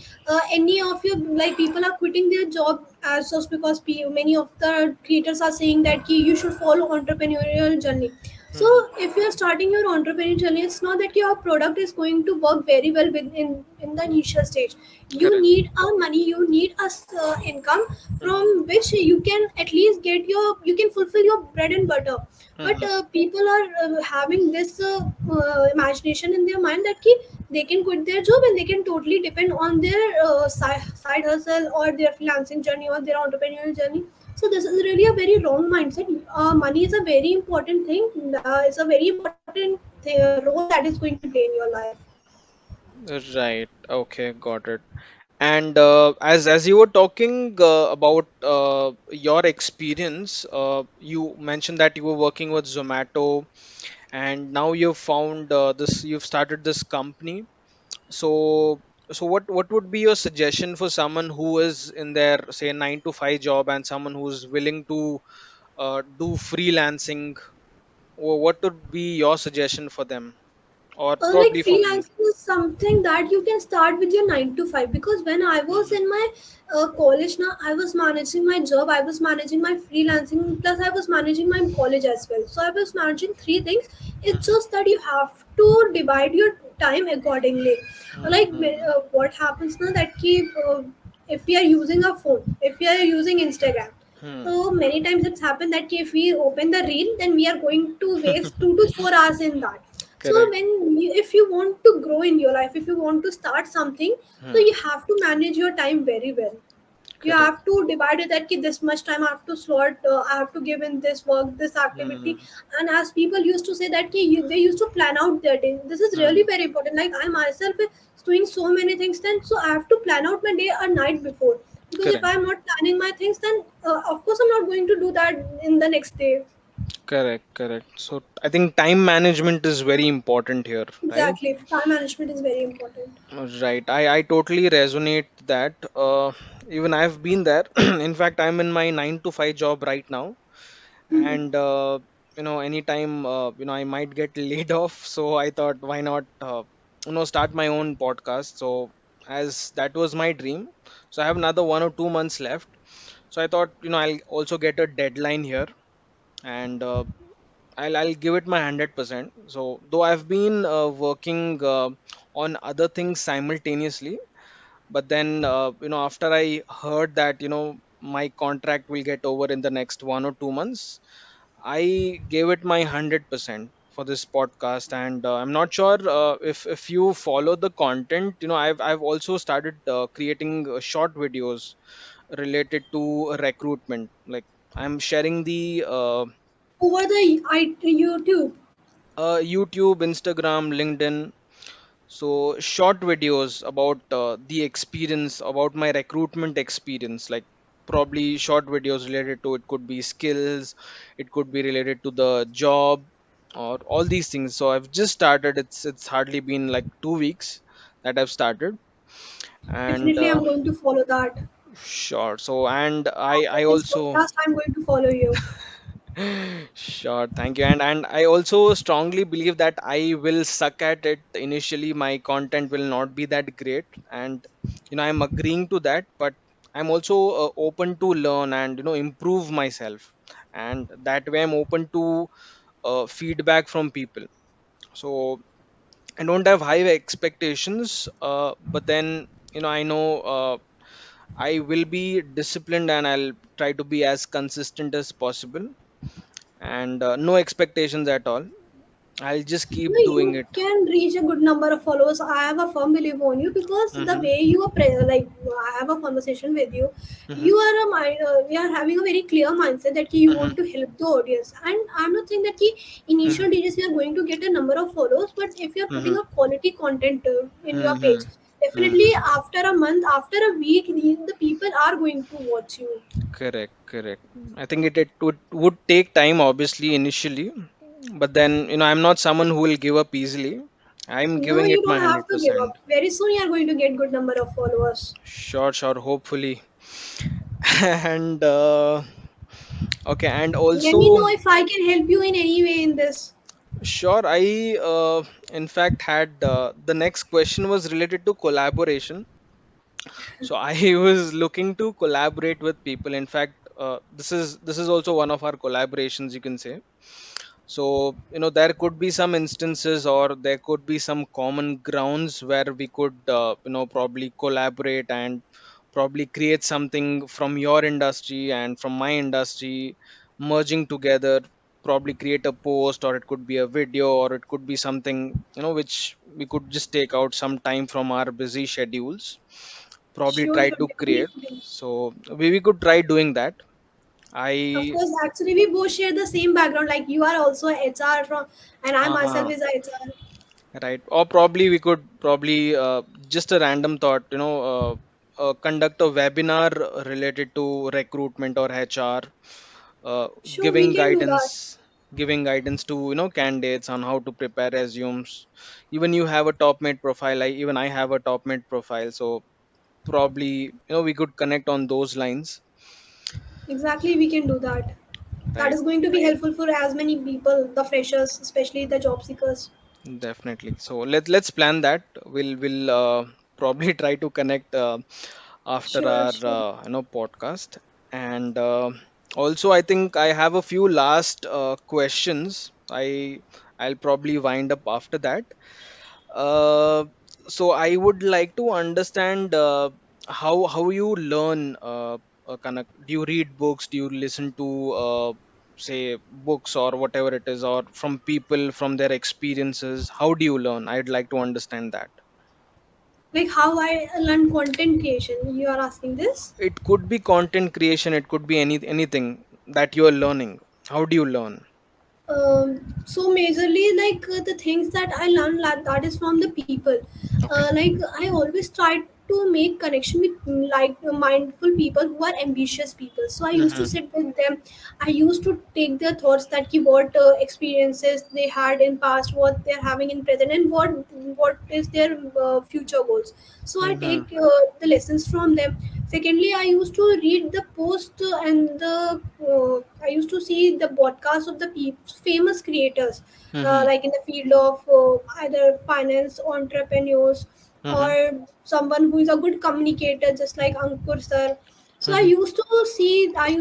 any of your, like, people are quitting their job as just because many of the creators are saying that you should follow entrepreneurial journey. So Mm-hmm. if you are starting your entrepreneurial journey, it's not that your product is going to work very well in the initial stage. You Correct. need a money, you need a income Mm-hmm. from which you can at least get you can fulfill your bread and butter. But Mm-hmm. people are having this imagination in their mind that they can quit their job and they can totally depend on their side hustle or their freelancing journey or their entrepreneurial journey. So this is really a very wrong mindset. Money is a very important thing. It's a very important role that is going to play in your life. Right. Okay, got it. And as you were talking about your experience, you mentioned that you were working with Zomato, and now you've found you've started this company. So what would be your suggestion for someone who is in their, say, 9 to 5 job, and someone who's willing to do freelancing? Or what would be your suggestion for them, or Like probably for me? freelancing is something that you can start with your 9 to 5, because when I was Hmm. in my college now, I was managing my job, I was managing my freelancing, plus I was managing my college as well. So I was managing three things. It's Hmm. just that you have to divide your time accordingly. Like Hmm. what happens now that if we are using a phone, if we are using Instagram, Hmm. so many times it's happened that if we open the reel, then we are going to waste 2 to 4 hours in that. So Correct. if you want to grow in your life, if you want to start something, so Hmm. you have to manage your time very well. You Correct. have to divide it that this much time I have to slot, I have to give in this work, this activity. Hmm. And as people used to say that they used to plan out their day. This is really Hmm. very important. Like I myself doing so many things, then so I have to plan out my day a night before, because if Correct. I'm not planning my things, then of course I'm not going to do that in the next day. Correct. Correct. So I think time management is very important here, right? Exactly, time management is very important. Right. I totally resonate that. Even I've been there. In fact, I'm in my 9 to 5 job right now, Mhm. and anytime I might get laid off. So I thought, why not start my own podcast? So as that was my dream, so I have another 1 or 2 months left. So I thought, I'll also get a deadline here, and I'll give it my 100%. So though I've been working on other things simultaneously, but then after I heard that my contract will get over in the next 1 or 2 months, I gave it my 100% for this podcast. And I'm not sure if you follow the content. I've also started creating short videos related to recruitment. Like, I'm sharing the Over the YouTube. YouTube, Instagram, LinkedIn. So short videos about the experience, about my recruitment experience, like probably short videos related to, it could be skills, it could be related to the job, or all these things. So I've just started. It's hardly been like 2 weeks that I've started, and Definitely I'm going to follow that. sure. So and I After this also podcast, I'm going to follow you. Sure, thank you. And I also strongly believe that I will suck at it initially. My content will not be that great, and I'm agreeing to that. But I'm also open to learn and improve myself, and that way I'm open to feedback from people. So I don't have high expectations, but then I know I will be disciplined, and I'll try to be as consistent as possible, and no expectations at all. I'll just No, keep doing you it. can reach a good number of followers. I have a firm belief on you, because the Mm-hmm. way you are like, I have a conversation with you. Mm-hmm. You are a mind. We are having a very clear mindset that you Mm-hmm. want to help the audience, and I'm not saying that Mm-hmm. initial days you are going to get a number of followers, but if you are putting Mm-hmm. a quality content in your page, Mm-hmm. definitely Mm-hmm. after a month, after a week, the people are going to watch you. Correct, correct. I think it would take time, obviously, initially, but then I'm not someone who will give up easily. I'm No, giving you it my don't have hundred to give percent. up. Very soon you are going to get good number of followers. Sure, sure. Hopefully, and okay, and Let me also know if I can help you in any way in this. sure. I in fact had the next question was related to collaboration. So I was looking to collaborate with people. In fact, this is also one of our collaborations, you can say. So there could be some instances, or there could be some common grounds where we could probably collaborate and probably create something from your industry and from my industry, merging together, probably create a post, or it could be a video, or it could be something which we could just take out some time from our busy schedules, probably Sure, try sure, to create. definitely. So we could try doing that. Of I course, actually, we both share the same background. Like you are also a HR from, and I myself uh-huh. is a HR. Right. Or probably we could probably just a random thought, conduct a webinar related to recruitment or HR, uh, Sure, we giving can do that. guidance, giving guidance to candidates on how to prepare resumes. Even you have a top mate profile, even I have a top mate profile, so probably we could connect on those lines. Exactly, we can do that. That Right. is going to be helpful for as many people, the freshers, especially the job seekers. Definitely. So let's plan that. We'll probably try to connect after Sure, our sure. podcast. And also, I think I have a few last questions. I'll probably wind up after that. Uh, so I would like to understand how you learn. Kanak, do you read books? Do you listen to say books or whatever it is, or from people, from their experiences? How do you learn? I'd like to understand that. Like how I learn content creation. You are asking this? It could be content creation. It could be anything that you are learning. How do you learn? So majorly like the things that I learned, that is from the people. Okay. Like I always try to make connection with like mindful people who are ambitious people, so I used to Mm-hmm. sit with them. I used to take their thoughts, that ki what experiences they had in past, what they're having in present, and what is their future goals. So I Mm-hmm. take the lessons from them. Secondly, I used to read the post and the I used to see the podcast of the famous creators, Mm-hmm. like in the field of either finance, entrepreneurs, Mm-hmm. or someone who is a good communicator, just like Ankur sir. So Mm-hmm. I used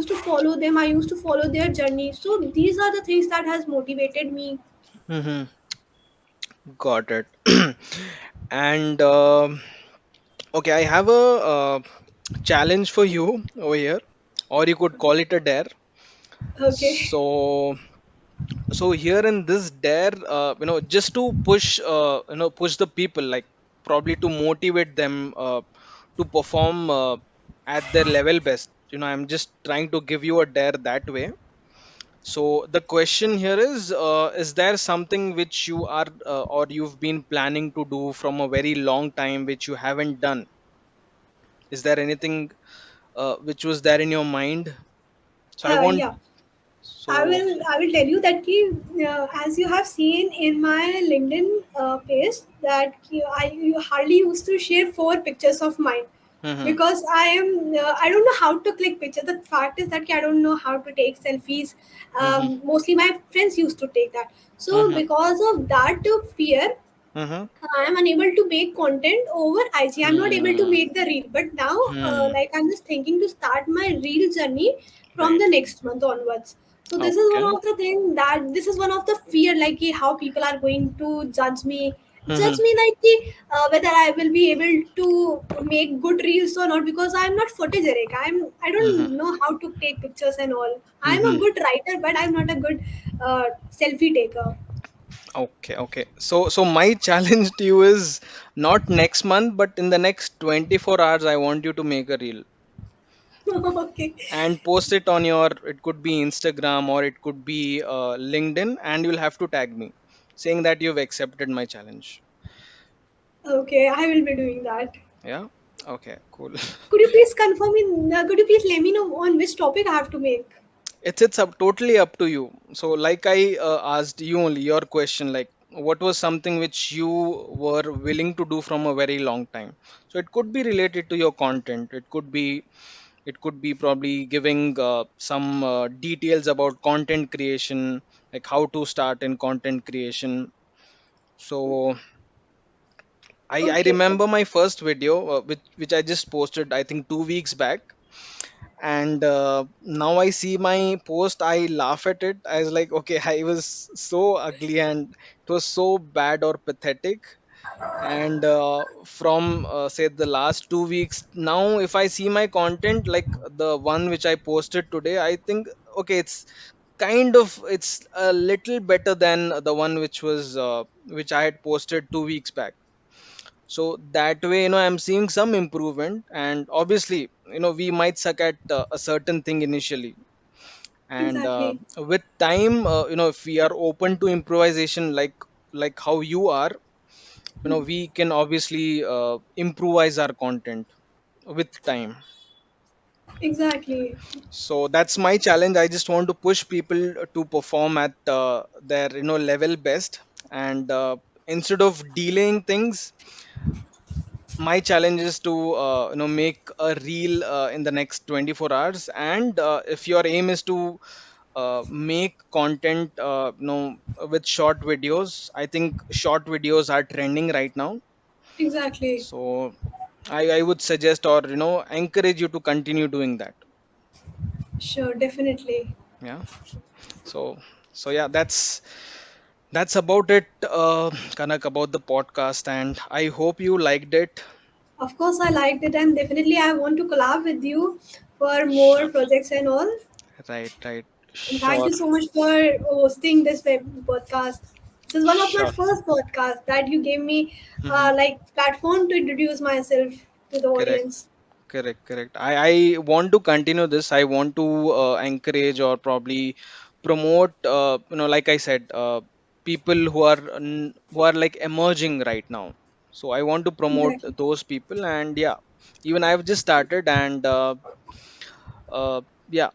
to follow them, I used to follow their journey. So these are the things that has motivated me. Mm-hmm. Got it. And okay, I have a challenge for you over here, or you could call it a dare. Okay. So, so here in this dare, just to push, push the people, like probably to motivate them to perform at their level best. I'm just trying to give you a dare that way. So the question here is there something which you are or you've been planning to do from a very long time which you haven't done? Is there anything which was there in your mind? So I want, Yeah. so, I will tell you that ki, as you have seen in my LinkedIn page, that ki, I hardly used to share four pictures of mine, mm-hmm, because I don't know how to click pictures. The fact is that ki, I don't know how to take selfies. mm-hmm, Mostly my friends used to take that. So mm-hmm, because of that fear, mm-hmm, I am unable to make content over IG. I'm not able to hmm, make the reel. But now, hmm, like I'm just thinking to start my reel journey from right. the next month onwards. So this is one Okay. of the thing that this is one of the fear, like ki how people are going to Mm-hmm, judge me like ki, whether I will be able to make good reels or not, because I'm not photogenic. I mm-hmm, don't know how to take pictures and all. I'm a mm-hmm. good writer, but I'm not a good selfie taker. Okay, okay. So my challenge to you is not next month, but in the next 24 hours, I want you to make a reel Okay. and post it on your, it could be Instagram or it could be LinkedIn, and you'll have to tag me saying that you've accepted my challenge. Okay, I will be doing that. Yeah. Okay, cool. Could you please confirm me? Could you please let me know on which topic I have to make? It's up, totally up to you. So like I asked you only your question, like what was something which you were willing to do from a very long time. So it could be related to your content, it could be probably giving some details about content creation, like how to start in content creation. So I Okay, remember my first video which I just posted, I think 2 weeks back. And now I see my post, I laugh at it. I was like, okay, I was so ugly and it was so bad or pathetic. And from say the last 2 weeks now, if I see my content like the one which I posted today, I think okay, it's a little better than the one which I had posted 2 weeks back. So that way, I'm seeing some improvement. And obviously, we might suck at a certain thing initially. And exactly, with time, if we are open to improvisation, like how you are, we can obviously improvise our content with time. exactly, So that's my challenge. I just want to push people to perform at their level best. And instead of delaying things, my challenge is to make a reel in the next 24 hours. And if your aim is to make content with short videos, I think short videos are trending right now. exactly. So I would suggest, or encourage you to continue doing that. Sure, definitely. Yeah. So yeah, that's about it, Kanak, about the podcast, and I hope you liked it. Of course, I liked it, and definitely I want to collab with you for more Sure. projects and all. Right, right. And thank Sure. you so much for hosting this podcast. This is one of my Sure. first podcasts that you gave me, Hmm. like platform to introduce myself to the Correct. audience. Correct, correct. I want to continue this. I want to encourage or probably promote, like I said, people who are like emerging right now. So I want to promote Exactly. those people. And yeah, even I've just started. And yeah,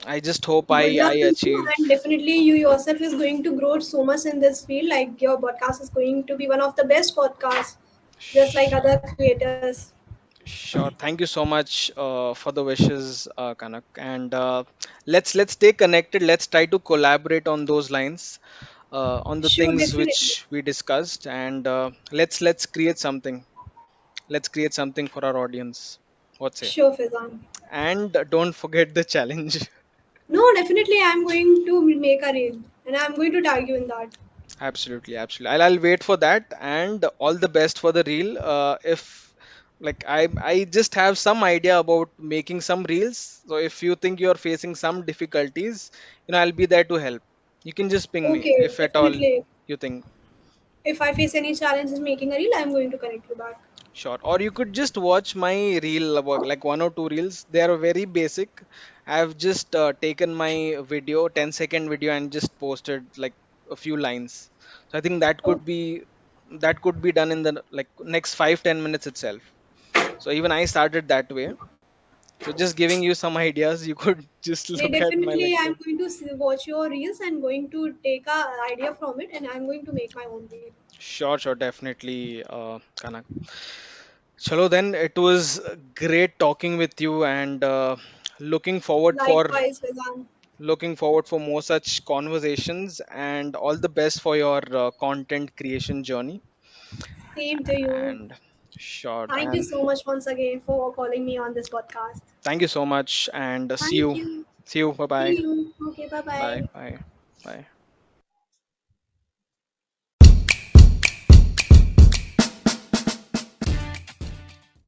I just hope Good I luck to you, achieve. and definitely you yourself is going to grow so much in this field. Like your podcast is going to be one of the best podcasts, just like Sh- other creators. Sure. Thank you so much for the wishes, Kanak. And let's stay connected. Let's try to collaborate on those lines, on the Sure, things definitely. which we discussed. And let's create something. Let's create something for our audience. What say? Sure, Fizan. And don't forget the challenge. No, definitely I'm going to make a reel, and I'm going to tag you in that. Absolutely, absolutely. I'll wait for that. And all the best for the reel. If like I just have some idea about making some reels. So if you think you're facing some difficulties, I'll be there to help. You can just ping me Okay, if at all definitely. you think. If I face any challenges making a reel, I'm going to connect you back. Sure. Or you could just watch my reel about like one or two reels. They are very basic. I've just taken my video, 10-second video, and just posted like a few lines. So I think that could be done in the like next 5-10 minutes itself. So even I started that way. So just giving you some ideas, you could just look at my Definitely, I'm lecture. going to watch your reels and going to take a idea from it, and I'm going to make my own reel. Sure, sure, definitely, Kanak. Chalo, then it was great talking with you. And looking forward for Likewise, Vedant. looking forward for more such conversations. And all the best for your content creation journey. Same to you. And sure. Thank you And so much once again for calling me on this podcast. thank you so much. And see Thank you. you. See you. Bye bye. See you. Okay, bye Bye bye. bye. Bye.